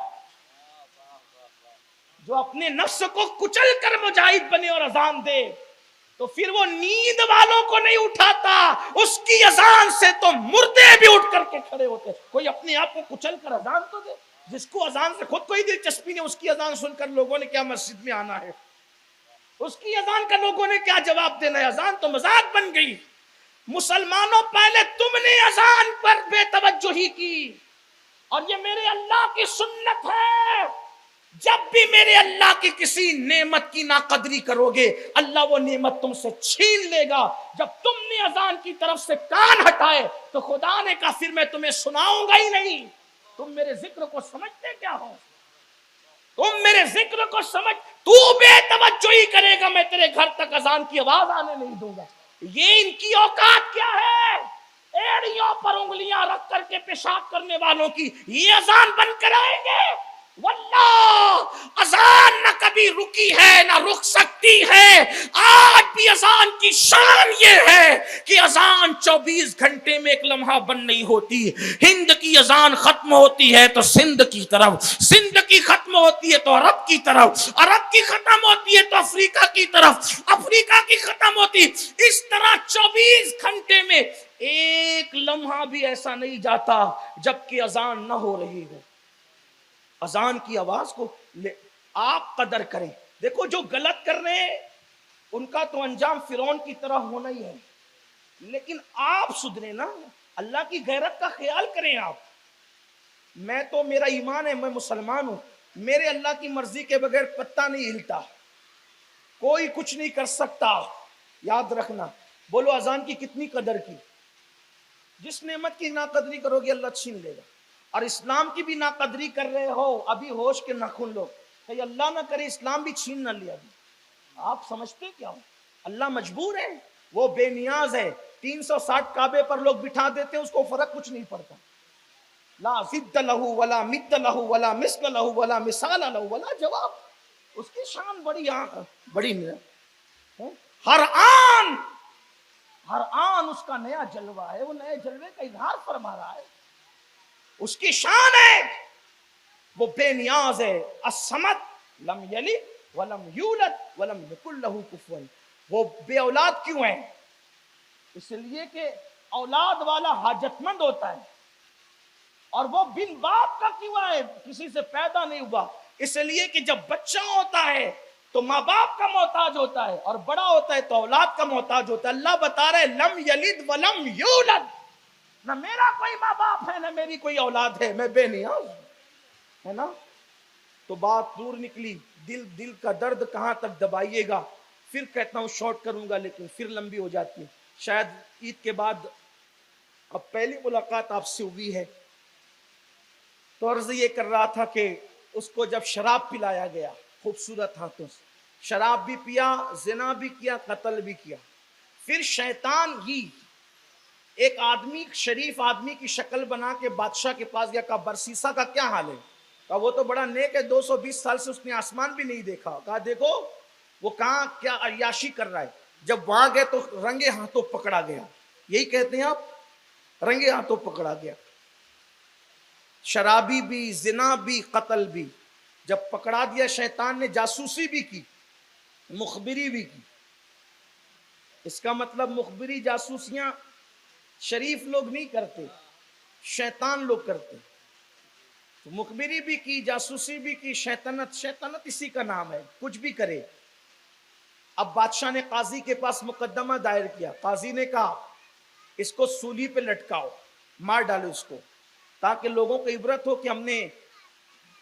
جو اپنے نفس کو کچل کر مجاہد بنے اور اذان دے تو پھر وہ نیند والوں کو نہیں اٹھاتا، اس کی اذان سے تو مردے بھی اٹھ کر کے کھڑے ہوتے۔ کوئی اپنے آپ کو کچل کر اذان تو دے، جس کو اذان سے خود کوئی دلچسپی نہیں، اس کی اذان سن کر لوگوں نے کیا مسجد میں آنا ہے، اس کی اذان کا لوگوں نے کیا جواب دینا ہے؟ اذان تو مذاق بن گئی۔ مسلمانوں پہلے تم نے اذان پر بے توجہی کی، اور یہ میرے اللہ کی سنت ہے، جب بھی میرے اللہ کی کسی نعمت کی ناقدری کرو گے اللہ وہ نعمت تم سے چھین لے گا۔ جب تم نے اذان کی طرف سے کان ہٹائے تو خدا نے کہا پھر میں تمہیں سناؤں گا ہی نہیں۔ تم میرے ذکر کو سمجھتے کیا ہو؟ تم میرے ذکر کو سمجھ، تو بے توجہی کرے گا میں تیرے گھر تک اذان کی آواز آنے نہیں دوں گا۔ یہ ان کی اوقات کیا ہے؟ ایڑیوں پر انگلیاں رکھ کر کے پیشاب کرنے والوں کی یہ اذان بن کر آئیں گے۔ واللہ اذان نہ کبھی رکی ہے نہ رک سکتی ہے۔ آج بھی اذان کی شان یہ ہے کہ اذان 24 گھنٹے میں ایک لمحہ بند نہیں ہوتی۔ ہند کی اذان ختم ہوتی ہے تو سندھ کی طرف، سندھ کی ختم ہوتی ہے تو عرب کی طرف، عرب کی ختم ہوتی ہے تو افریقہ کی طرف، افریقہ کی ختم ہوتی۔ اس طرح 24 گھنٹے میں ایک لمحہ بھی ایسا نہیں جاتا جبکہ اذان نہ ہو رہی ہو۔ اذان کی آواز کو آپ قدر کریں۔ دیکھو جو غلط کر رہے ہیں ان کا تو انجام فرعون کی طرح ہونا ہی ہے، لیکن آپ سدھرے نا، اللہ کی غیرت کا خیال کریں۔ آپ، میں تو میرا ایمان ہے، میں مسلمان ہوں، میرے اللہ کی مرضی کے بغیر پتہ نہیں ہلتا، کوئی کچھ نہیں کر سکتا۔ یاد رکھنا، بولو اذان کی کتنی قدر کی؟ جس نعمت کی ناقدری کرو گے اللہ چھین لے گا۔ اور اسلام کی بھی ناقدری کر رہے ہو، ابھی ہوش کے ناخن لو، کہ اللہ نہ کرے اسلام بھی چھین نہ لیا۔ آپ سمجھتے کیا ہو؟ اللہ مجبور ہے، وہ بے نیاز ہے۔ 360 کعبے پر لوگ بٹھا دیتے ہیں، اس کو فرق کچھ نہیں پڑتا۔ لا ضد لہ ولا مد لہ ولا مثل لہ ولا مثال لہ ولا جواب۔ اس کی شان بڑی ہر آن اس کا نیا جلوہ ہے، وہ نئے جلوے کا اظہار فرما رہا ہے۔ اس کی شان ہے، وہ بے نیاز ہے۔ الصمد لم یلد ولم یولد ولم یکن لہ کفوا۔ وہ بے اولاد کیوں ہے؟ اس لیے کہ اولاد والا حاجت مند ہوتا ہے، اور وہ بن باپ کا کیوں ہے؟ کسی سے پیدا نہیں ہوا۔ اس لیے کہ جب بچہ ہوتا ہے تو ماں باپ کا محتاج ہوتا ہے، اور بڑا ہوتا ہے تو اولاد کا محتاج ہوتا ہے۔ اللہ بتا رہے لم یلد ولم یولد، نہ میرا کوئی ماں باپ ہے نہ میری کوئی اولاد ہے، میں بے نیاز ہوں، ہے نا؟ تو بات دور نکلی، دل کا درد کہاں تک دبائیے گا؟ پھر کہتا ہوں شارٹ کروں گا لیکن پھر لمبی ہو جاتی ہے۔ شاید عید کے بعد اب پہلی ملاقات آپ سے ہوئی ہے، تو عرض یہ کر رہا تھا کہ اس کو جب شراب پلایا گیا خوبصورت ہاتھوں سے، شراب بھی پیا، زنا بھی کیا، قتل بھی کیا، پھر شیطان ہی ایک آدمی، شریف آدمی کی شکل بنا کے بادشاہ کے پاس گیا، کہا برسیسا کا کیا حال ہے؟ کہا وہ تو بڑا نیک ہے، 220 سال سے اس نے آسمان بھی نہیں دیکھا۔ کہا دیکھو وہ کہاں کیا عیاشی کر رہا ہے۔ جب وہاں گئے تو رنگے ہاتھوں پکڑا گیا، یہی کہتے ہیں آپ، رنگے ہاتھوں پکڑا گیا، شرابی بھی، زنا بھی، قتل بھی۔ جب پکڑا دیا شیطان نے جاسوسی بھی کی، مخبری بھی کی۔ اس کا مطلب مخبری جاسوسیاں شریف لوگ نہیں کرتے، شیطان لوگ کرتے۔ تو مخبری بھی کی، جاسوسی بھی کی، شیطنت اسی کا نام ہے، کچھ بھی کرے۔ اب بادشاہ نے قاضی کے پاس مقدمہ دائر کیا. قاضی نے کہا اس کو سولی پہ لٹکاؤ, مار ڈالو اس کو, تاکہ لوگوں کو عبرت ہو کہ ہم نے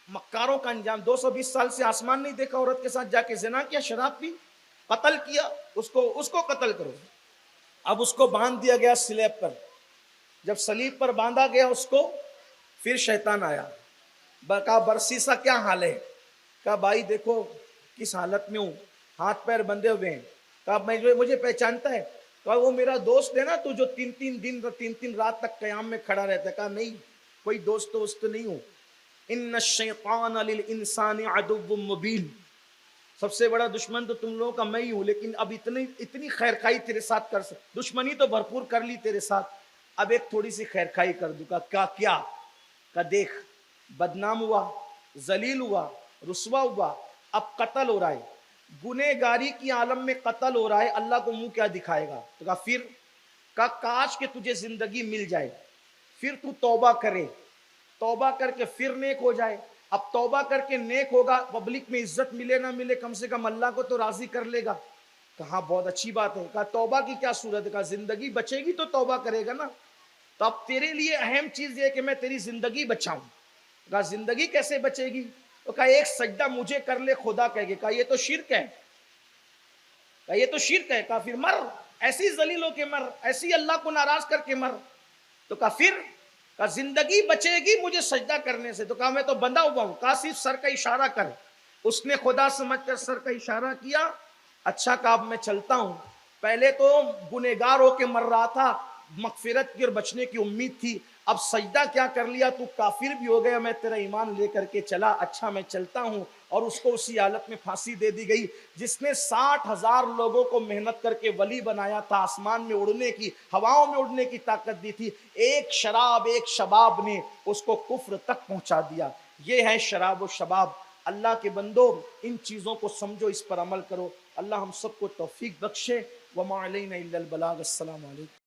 مکاروں کا انجام. 220 سال سے آسمان نہیں دیکھا, عورت کے ساتھ جا کے زنا کیا, شراب پی, قتل کیا, اس کو قتل کرو. اب اس کو باندھ دیا گیا سلیب پر. جب سلیب پر باندھا گیا اس کو, پھر شیطان آیا. کہا برسیسا کیا حال ہے؟ کہا بھائی دیکھو کس حالت میں ہوں, ہاتھ پیر بندھے ہوئے ہیں. کہا مجھے پہچانتا ہے؟ کہا وہ میرا دوست ہے نا تو جو تین تین رات تک قیام میں کھڑا رہتا ہے. کہا نہیں, کوئی دوست نہیں ہوں. ان الشیطان للانسان عدو مبین, سب سے بڑا دشمن تو تم لوگوں کا میں ہی ہوں, لیکن اب اتنی خیر خائی تیرے ساتھ کر سکتا, دشمنی تو بھرپور کر لی تیرے ساتھ, اب ایک تھوڑی سی خیر خائی کر دوں. کہا کیا؟ کہا دیکھ بدنام ہوا, ذلیل ہوا, رسوا ہوا, اب قتل ہو رہا ہے, گنہگاری کی عالم میں قتل ہو رہا ہے, اللہ کو منہ کیا دکھائے گا؟ تو کہا پھر؟ کہا کاش کہ تجھے زندگی مل جائے, پھر تو توبہ کرے, توبہ کر کے پھر نیک ہو جائے. اب توبہ کر کے نیک ہوگا, پبلک میں عزت ملے نہ ملے, کم سے کم اللہ کو تو راضی کر لے گا. کہا بہت اچھی بات ہے. کہا توبہ کی کیا صورت ہے؟ کہا زندگی بچے گی تو توبہ کرے گا نا. تو اب تیرے لیے اہم چیز یہ کہ میں تیری زندگی بچاؤں. کہا زندگی کیسے بچے گی؟ تو کہا ایک سجدہ مجھے کر لے خدا کہے گے. کہا یہ تو شرک ہے. کہا یہ تو شرک ہے. کہا پھر مر, ایسی ذلیل ہو کے مر, ایسی اللہ کو ناراض کر کے مر. تو کہا پھر؟ کہا زندگی بچے گی مجھے سجدہ کرنے سے. تو کہا میں تو بندھا ہوا ہوں. کہا صرف سر کا اشارہ کر. اس نے خدا سمجھ کر سر کا اشارہ کیا. اچھا کہا اب میں چلتا ہوں. پہلے تو گنہگار ہو کے مر رہا تھا, مغفرت کی اور بچنے کی امید تھی, اب سجدہ کیا کر لیا, تو کافر بھی ہو گیا, میں تیرا ایمان لے کر کے چلا, اچھا میں چلتا ہوں. اور اس کو اسی حالت میں پھانسی دے دی گئی جس نے 60,000 لوگوں کو محنت کر کے ولی بنایا تھا, آسمان میں اڑنے کی, ہواؤں میں اڑنے کی طاقت دی تھی. ایک شراب, ایک شباب نے اس کو کفر تک پہنچا دیا. یہ ہے شراب و شباب. اللہ کے بندو ان چیزوں کو سمجھو, اس پر عمل کرو. اللہ ہم سب کو توفیق بخشے. وما علینا الا البلاغ. السلام علیکم.